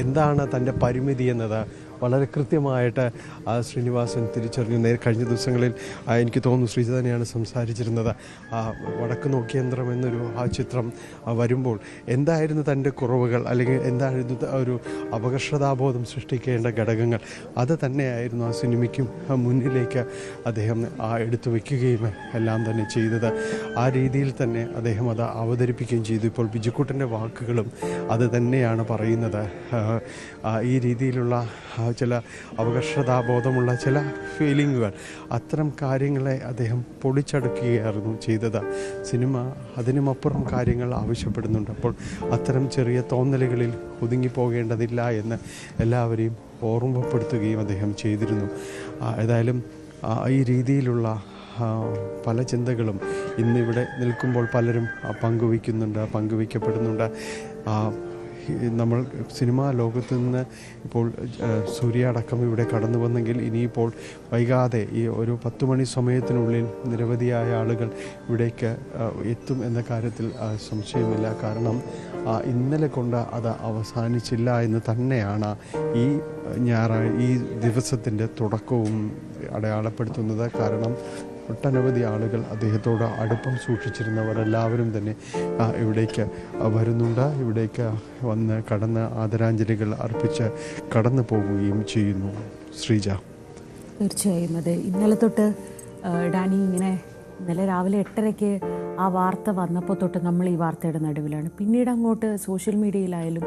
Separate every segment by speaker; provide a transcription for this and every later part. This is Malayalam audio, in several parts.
Speaker 1: എന്താണ് തൻ്റെ പരിമിതി എന്നത് വളരെ കൃത്യമായിട്ട് ശ്രീനിവാസൻ തിരിച്ചറിഞ്ഞു. കഴിഞ്ഞ ദിവസങ്ങളിൽ എനിക്ക് തോന്നുന്നു ശ്രീജ തന്നെയാണ് സംസാരിച്ചിരുന്നത്. വടക്ക് നോക്കിയ യന്ത്രം എന്നൊരു ചിത്രം വരുമ്പോൾ എന്തായിരുന്നു തൻ്റെ കുറവുകൾ, അല്ലെങ്കിൽ എന്തായിരുന്നു ഒരു അപകർഷതാബോധം സൃഷ്ടിക്കേണ്ട ഘടകങ്ങൾ, അത് തന്നെയായിരുന്നു ആ സിനിമയ്ക്കും മുന്നിലേക്ക് അദ്ദേഹം എടുത്തു വയ്ക്കുകയും എല്ലാം തന്നെ ചെയ്തത്. ആ രീതിയിൽ തന്നെ അദ്ദേഹം അത് അവതരിപ്പിക്കുകയും ചെയ്തു. ഇപ്പോൾ ബിജുക്കുട്ടൻ്റെ വാക്കുകളും അത് തന്നെയാണ് പറയുന്നത്. ഈ രീതിയിലുള്ള ചില അപകർഷതാബോധമുള്ള ചില ഫീലിങ്ങുകൾ, അത്തരം കാര്യങ്ങളെ അദ്ദേഹം പൊളിച്ചടുക്കുകയായിരുന്നു ചെയ്തത്. സിനിമ അതിനുമപ്പുറം കാര്യങ്ങൾ ആവശ്യപ്പെടുന്നുണ്ട്. അപ്പോൾ അത്തരം ചെറിയ തോന്നലുകളിൽ ഒതുങ്ങിപ്പോകേണ്ടതില്ല എന്ന് എല്ലാവരെയും ഓർമ്മപ്പെടുത്തുകയും അദ്ദേഹം ചെയ്തിരുന്നു. ഏതായാലും ഈ രീതിയിലുള്ള പല ചിന്തകളും ഇന്നിവിടെ നിൽക്കുമ്പോൾ പലരും പങ്കുവയ്ക്കപ്പെടുന്നുണ്ട്. നമ്മൾ സിനിമാ ലോകത്ത് നിന്ന് ഇപ്പോൾ സൂര്യ അടക്കം ഇവിടെ കടന്നു വന്നെങ്കിൽ ഇനിയിപ്പോൾ വൈകാതെ ഈ ഒരു 10 മണി സമയത്തിനുള്ളിൽ നിരവധിയായ ആളുകൾ ഇവിടേക്ക് എത്തും എന്ന കാര്യത്തിൽ സംശയമില്ല. കാരണം ഇന്നലെ കൊണ്ട് അത് അവസാനിച്ചില്ല എന്ന് തന്നെയാണ് ഈ ദിവസത്തിൻ്റെ തുടക്കവും അടയാളപ്പെടുത്തുന്നത്. കാരണം ഒട്ടനവധി ആളുകൾ അദ്ദേഹത്തോട് അടുപ്പം സൂക്ഷിച്ചിരുന്നവരെല്ലാവരും തന്നെ ഇവിടേക്ക് വരുന്നുണ്ട്. ഇവിടേക്ക് വന്ന് കടന്ന് ആദരാഞ്ജലികൾ അർപ്പിച്ച് കടന്നു പോവുകയും ചെയ്യുന്നു. ശ്രീജ,
Speaker 2: തീർച്ചയായും അതെ. ഇന്നലെ തൊട്ട് ഡാനി ഇന്നലെ രാവിലെ 8:30-ക്ക് ആ വാർത്ത വന്നപ്പോൾ തൊട്ട് നമ്മൾ ഈ വാർത്തയുടെ നടുവിലാണ്. പിന്നീട് അങ്ങോട്ട് സോഷ്യൽ മീഡിയയിലായാലും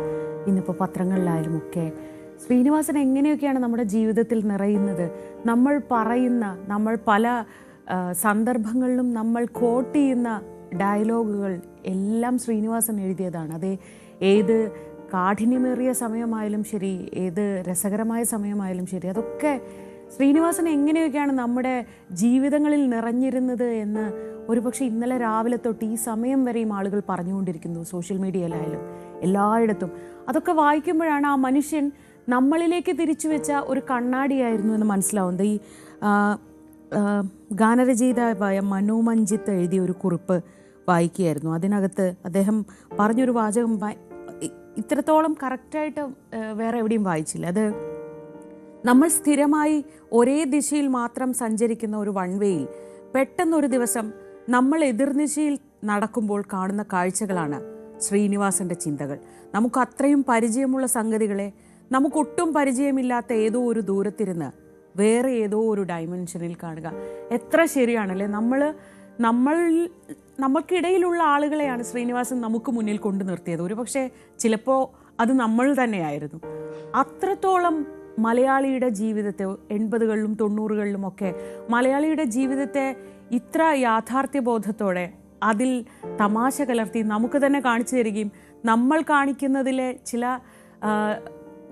Speaker 2: ഇന്നിപ്പോൾ പത്രങ്ങളിലായാലും ഒക്കെ ശ്രീനിവാസൻ എങ്ങനെയൊക്കെയാണ് നമ്മുടെ ജീവിതത്തിൽ നിറയുന്നത്, നമ്മൾ പല സന്ദർഭങ്ങളിലും നമ്മൾ കോട്ട് ചെയ്യുന്ന ഡയലോഗുകൾ എല്ലാം ശ്രീനിവാസൻ എഴുതിയതാണ്. അത് ഏത് കാഠിന്യമേറിയ സമയമായാലും ശരി, ഏത് രസകരമായ സമയമായാലും ശരി, അതൊക്കെ ശ്രീനിവാസൻ എങ്ങനെയൊക്കെയാണ് നമ്മുടെ ജീവിതങ്ങളിൽ നിറഞ്ഞിരുന്നത് എന്ന് ഒരുപക്ഷെ ഇന്നലെ രാവിലെ തൊട്ട് ഈ സമയം വരെയും ആളുകൾ പറഞ്ഞുകൊണ്ടിരിക്കുന്നു. സോഷ്യൽ മീഡിയയിലായാലും എല്ലായിടത്തും അതൊക്കെ വായിക്കുമ്പോഴാണ് ആ മനുഷ്യൻ നമ്മളിലേക്ക് തിരിച്ചു വെച്ച ഒരു കണ്ണാടിയായിരുന്നു എന്ന് മനസ്സിലാവുന്നത്. ഈ ഗാനരചയിതാവായ മനോമഞ്ജിത്ത് എഴുതിയ ഒരു കുറിപ്പ് വായിക്കുകയായിരുന്നു. അതിനകത്ത് അദ്ദേഹം പറഞ്ഞൊരു വാചകം ഇത്രത്തോളം കറക്റ്റായിട്ട് വേറെ എവിടെയും വായിച്ചില്ല. അത് നമ്മൾ സ്ഥിരമായി ഒരേ ദിശയിൽ മാത്രം സഞ്ചരിക്കുന്ന ഒരു വൺവേയിൽ പെട്ടെന്നൊരു ദിവസം നമ്മൾ എതിർദിശയിൽ നടക്കുമ്പോൾ കാണുന്ന കാഴ്ചകളാണ് ശ്രീനിവാസൻ്റെ ചിന്തകൾ. നമുക്ക് അത്രയും പരിചയമുള്ള സംഗതികളെ നമുക്കൊട്ടും പരിചയമില്ലാത്ത ഏതോ ഒരു ദൂരത്തിരുന്ന് വേറെ ഏതോ ഒരു ഡയമെൻഷനിൽ കാണുക. എത്ര ശരിയാണല്ലേ. നമ്മൾക്കിടയിലുള്ള ആളുകളെയാണ് ശ്രീനിവാസൻ നമുക്ക് മുന്നിൽ കൊണ്ടു നിർത്തിയത്. ഒരു പക്ഷേ ചിലപ്പോൾ അത് നമ്മൾ തന്നെയായിരുന്നു. അത്രത്തോളം മലയാളിയുടെ ജീവിതത്തെ 80കളിലും 90കളിലും ഒക്കെ മലയാളിയുടെ ജീവിതത്തെ ഇത്ര യാഥാർത്ഥ്യബോധത്തോടെ അതിൽ തമാശ കലർത്തി നമുക്ക് തന്നെ കാണിച്ചു തരികയും നമ്മൾ കാണിക്കുന്നതിലെ ചില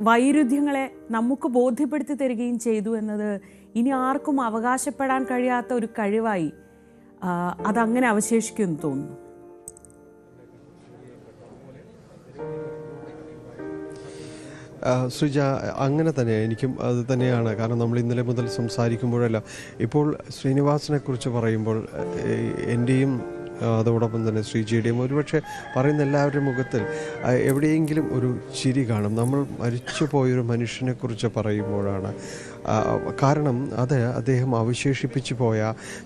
Speaker 2: വൈരുദ്ധ്യങ്ങളെ നമുക്ക് ബോധ്യപ്പെടുത്തി തരികയും ചെയ്തു എന്നത് ഇനി ആർക്കും അവകാശപ്പെടാൻ കഴിയാത്ത ഒരു കഴിവായി അതങ്ങനെ അവശേഷിക്കുമെന്ന് തോന്നുന്നു.
Speaker 1: ശ്രീജ, അങ്ങനെ തന്നെ എനിക്കും അത് തന്നെയാണ്. കാരണം നമ്മൾ ഇന്നലെ മുതൽ സംസാരിക്കുമ്പോഴല്ല, ഇപ്പോൾ ശ്രീനിവാസനെ കുറിച്ച് പറയുമ്പോൾ എൻ്റെയും അതോടൊപ്പം തന്നെ ശ്രീജിയുടെയും ഒരുപക്ഷെ പറയുന്ന എല്ലാവരുടെയും മുഖത്തിൽ എവിടെയെങ്കിലും ഒരു ചിരി കാണും. നമ്മൾ മരിച്ചു പോയൊരു മനുഷ്യനെക്കുറിച്ച് പറയുമ്പോഴാണ്. കാരണം അത് അദ്ദേഹം അവശേഷിപ്പിച്ചു പോയ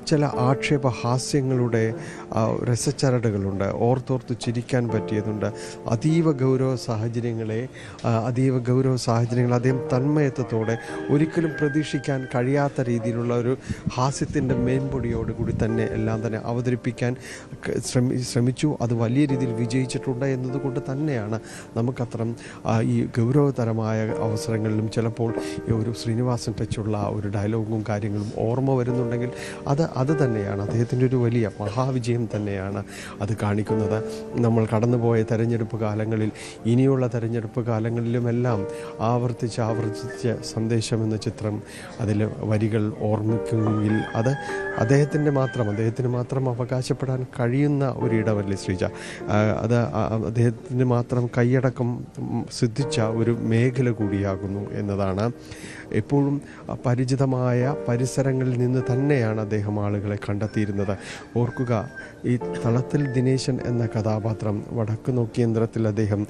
Speaker 1: ചില ആക്ഷേപഹാസ്യങ്ങളുടെ രസച്ചരടുകളുണ്ട്, ഓർത്തോർത്ത് ചിരിക്കാൻ പറ്റിയതുണ്ട്. അതീവ ഗൗരവ സാഹചര്യങ്ങൾ അദ്ദേഹം തന്മയത്വത്തോടെ ഒരിക്കലും പ്രതീക്ഷിക്കാൻ കഴിയാത്ത രീതിയിലുള്ള ഒരു ഹാസ്യത്തിൻ്റെ മേൻപൊടിയോടുകൂടി തന്നെ എല്ലാം തന്നെ അവതരിപ്പിക്കാൻ ശ്രമിച്ചു. അത് വലിയ രീതിയിൽ വിജയിച്ചിട്ടുണ്ട് എന്നതുകൊണ്ട് തന്നെയാണ് നമുക്കത്രം ഈ ഗൗരവതരമായ അവസരങ്ങളിലും ചിലപ്പോൾ ഈ ഒരു ശ്രീനിവാസൻ ടച്ചുള്ള ഒരു ഡയലോഗും കാര്യങ്ങളും ഓർമ്മ വരുന്നുണ്ടെങ്കിൽ അത് തന്നെയാണ് അദ്ദേഹത്തിൻ്റെ ഒരു വലിയ മഹാവിജയം തന്നെയാണ് അത് കാണിക്കുന്നത്. നമ്മൾ കടന്നുപോയ തെരഞ്ഞെടുപ്പ് കാലങ്ങളിൽ, ഇനിയുള്ള തെരഞ്ഞെടുപ്പ് കാലങ്ങളിലുമെല്ലാം ആവർത്തിച്ച് സന്ദേശം എന്ന ചിത്രം, അതിൽ വരികൾ ഓർമ്മിക്കുമെങ്കിൽ അത് അദ്ദേഹത്തിന് മാത്രം അവകാശപ്പെടാൻ കഴിയുന്ന ഒരിടമല്ലേ ശ്രീജ. അത് അദ്ദേഹത്തിന് മാത്രം കൈയടക്കം സിദ്ധിച്ച ഒരു മേഖല കൂടിയാകുന്നു എന്നതാണ്. എപ്പോഴും പരിചിതമായ പരിസരങ്ങളിൽ നിന്ന് തന്നെയാണ് അദ്ദേഹം ആളുകളെ കണ്ടെത്തിയിരുന്നത്. ഓർക്കുക, ഈ തളത്തിൽ ദിനേശൻ എന്ന കഥാപാത്രം വടക്ക് നോക്കിയന്ത്രത്തിൽ അദ്ദേഹം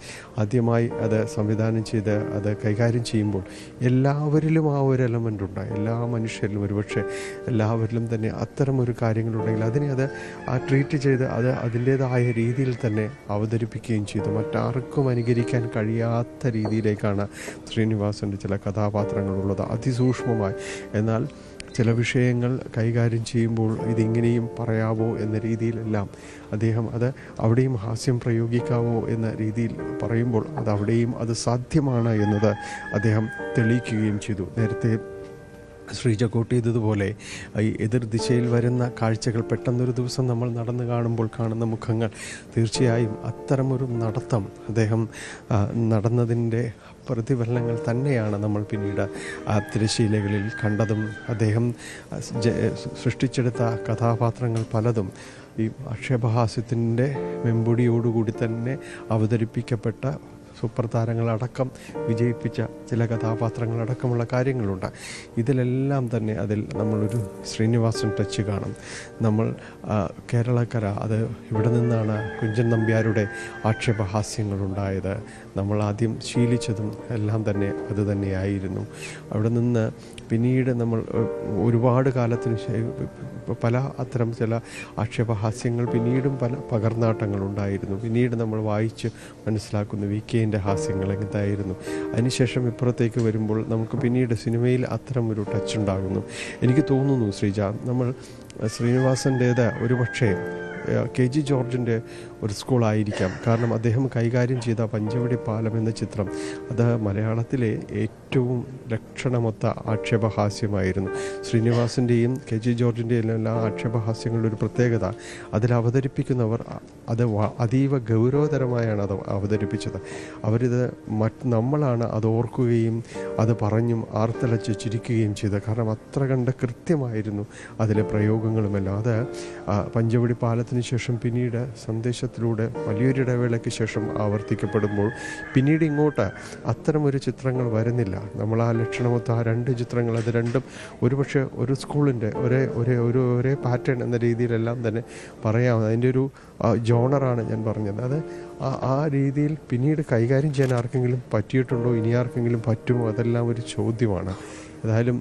Speaker 1: ആദ്യമായി അത് സംവിധാനം ചെയ്ത് അത് കൈകാര്യം ചെയ്യുമ്പോൾ എല്ലാവരിലും ആ ഒരു എലമെൻ്റ് ഉണ്ട്. എല്ലാ മനുഷ്യരിലും, ഒരുപക്ഷെ എല്ലാവരിലും തന്നെ അത്തരമൊരു കാര്യങ്ങളുണ്ടെങ്കിൽ അതിനെ അത് ട്രീറ്റ് ചെയ്ത് അത് അതിൻ്റേതായ രീതിയിൽ തന്നെ അവതരിപ്പിക്കുകയും ചെയ്തു. മറ്റാർക്കും അനുകരിക്കാൻ കഴിയാത്ത രീതിയിലേക്കാണ് ശ്രീനിവാസൻ്റെ ചില കഥാപാത്രങ്ങളുള്ളത്, അതിസൂക്ഷ്മമായി. എന്നാൽ ചില വിഷയങ്ങൾ കൈകാര്യം ചെയ്യുമ്പോൾ ഇതിങ്ങനെയും പറയാവോ എന്ന രീതിയിലെല്ലാം അദ്ദേഹം അത് അവിടെയും ഹാസ്യം പ്രയോഗിക്കാവോ എന്ന രീതിയിൽ പറയുമ്പോൾ അത് അവിടെയും അത് സാധ്യമാണ് എന്നത് അദ്ദേഹം തെളിയിക്കുകയും ചെയ്തു. നേരത്തെ ശ്രീജ കോട്ട് ചെയ്തതുപോലെ ഈ എതിർ ദിശയിൽ വരുന്ന കാഴ്ചകൾ പെട്ടെന്നൊരു ദിവസം നമ്മൾ നടന്നു കാണുമ്പോൾ കാണുന്ന മുഖങ്ങൾ, തീർച്ചയായും അത്തരമൊരു നടത്തം അദ്ദേഹം നടന്നതിൻ്റെ പ്രതിഫലനങ്ങൾ തന്നെയാണ് നമ്മൾ പിന്നീട് ആ തിരശ്ശീലകളിൽ കണ്ടതും. അദ്ദേഹം സൃഷ്ടിച്ചെടുത്ത കഥാപാത്രങ്ങൾ പലതും ഈ ആക്ഷേപഹാസ്യത്തിൻ്റെ വെമ്പൊടിയോടുകൂടി തന്നെ അവതരിപ്പിക്കപ്പെട്ട സൂപ്പർ താരങ്ങളടക്കം വിജയിപ്പിച്ച ചില കഥാപാത്രങ്ങളടക്കമുള്ള കാര്യങ്ങളുണ്ട്. ഇതിലെല്ലാം തന്നെ അതിൽ നമ്മളൊരു ശ്രീനിവാസൻ ടച്ച് കാണും. നമ്മൾ കേരളക്കര, അത് ഇവിടെ നിന്നാണ് കുഞ്ചൻ നമ്പ്യാരുടെ ആക്ഷേപഹാസ്യങ്ങളുണ്ടായത്. നമ്മൾ ആദ്യം ശീലിച്ചതും എല്ലാം തന്നെ അത് തന്നെയായിരുന്നു. അവിടെ നിന്ന് പിന്നീട് നമ്മൾ ഒരുപാട് കാലത്തിന് പല അത്തരം ചില ആക്ഷേപഹാസ്യങ്ങൾ പിന്നീടും പല പകർന്നാട്ടങ്ങളുണ്ടായിരുന്നു. പിന്നീട് നമ്മൾ വായിച്ച് മനസ്സിലാക്കുന്നു VK-ൻ്റെ ഹാസ്യങ്ങൾ എന്തായിരുന്നു. അതിനുശേഷം ഇപ്പുറത്തേക്ക് വരുമ്പോൾ നമുക്ക് പിന്നീട് സിനിമയിൽ അത്തരം ഒരു ടച്ച് ഉണ്ടാകുന്നു. എനിക്ക് തോന്നുന്നു ശ്രീജ, നമ്മൾ ശ്രീനിവാസൻ്റേത് ഒരുപക്ഷെ KG ജോർജിൻ്റെ ഒരു സ്കൂളായിരിക്കാം. കാരണം അദ്ദേഹം കൈകാര്യം ചെയ്ത പഞ്ചവടി പാലം എന്ന ചിത്രം അത് മലയാളത്തിലെ ഏറ്റവും ലക്ഷണമൊത്ത ആക്ഷേപഹാസ്യമായിരുന്നു. ശ്രീനിവാസൻ്റെയും KG ജോർജിൻ്റെയും എല്ലാ ആക്ഷേപഹാസ്യങ്ങളുടെ ഒരു പ്രത്യേകത, അതിൽ അവതരിപ്പിക്കുന്നവർ അത് അതീവ ഗൗരവതരമായാണ് അത് അവതരിപ്പിച്ചത്. അവരിത് നമ്മളാണ് അത് ഓർക്കുകയും അത് പറഞ്ഞും ആർത്തലച്ച് ചിരിക്കുകയും ചെയ്തത്. കാരണം അത്ര കണ്ട് കൃത്യമായിരുന്നു അതിലെ പ്രയോഗങ്ങളുമെല്ലാം. അത് പഞ്ചവടി പാലത്തിന് ശേഷം പിന്നീട് സന്ദേശത്തിലൂടെ വലിയൊരു ഇടവേളയ്ക്ക് ശേഷം ആവർത്തിക്കപ്പെടുമ്പോൾ പിന്നീട് ഇങ്ങോട്ട് അത്തരമൊരു ചിത്രങ്ങൾ വരുന്നില്ല. നമ്മൾ ആ ലക്ഷണമൊത്ത ആ രണ്ട് ചിത്രങ്ങൾ, അത് രണ്ടും ഒരുപക്ഷെ ഒരു സ്കൂളിൻ്റെ ഒരേ പാറ്റേൺ എന്ന രീതിയിലെല്ലാം തന്നെ പറയാം. അതിൻ്റെ ഒരു ജോണറാണ് ഞാൻ പറഞ്ഞത്. അത് ആ രീതിയിൽ പിന്നീട് കൈകാര്യം ചെയ്യാൻ ആർക്കെങ്കിലും പറ്റിയിട്ടുണ്ടോ, ഇനി ആർക്കെങ്കിലും പറ്റുമോ, അതെല്ലാം ഒരു ചോദ്യമാണ്. ഏതായാലും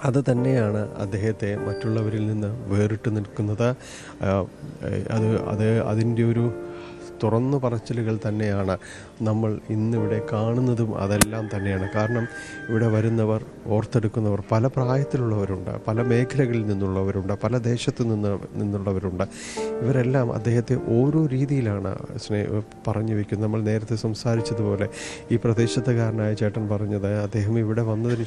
Speaker 1: അത് തന്നെയാണ് അദ്ദേഹത്തെ മറ്റുള്ളവരിൽ നിന്ന് വേറിട്ട് നിൽക്കുന്നത്. അതിൻ്റെ ഒരു തുറന്നു പറച്ചിലുകൾ തന്നെയാണ് നമ്മൾ ഇന്നിവിടെ കാണുന്നതും അതെല്ലാം തന്നെയാണ്. കാരണം ഇവിടെ വരുന്നവർ, ഓർത്തെടുക്കുന്നവർ പല പ്രായത്തിലുള്ളവരുണ്ട്, പല മേഖലകളിൽ നിന്നുള്ളവരുണ്ട്, പല ദേശത്തു നിന്നുള്ളവരുണ്ട്. ഇവരെല്ലാം അദ്ദേഹത്തെ ഓരോ രീതിയിലാണ് പറഞ്ഞു വയ്ക്കുന്നത്. നമ്മൾ നേരത്തെ സംസാരിച്ചതുപോലെ ഈ പ്രദേശത്തുകാരനായ ചേട്ടൻ പറഞ്ഞത്, അദ്ദേഹം ഇവിടെ വന്നതിന്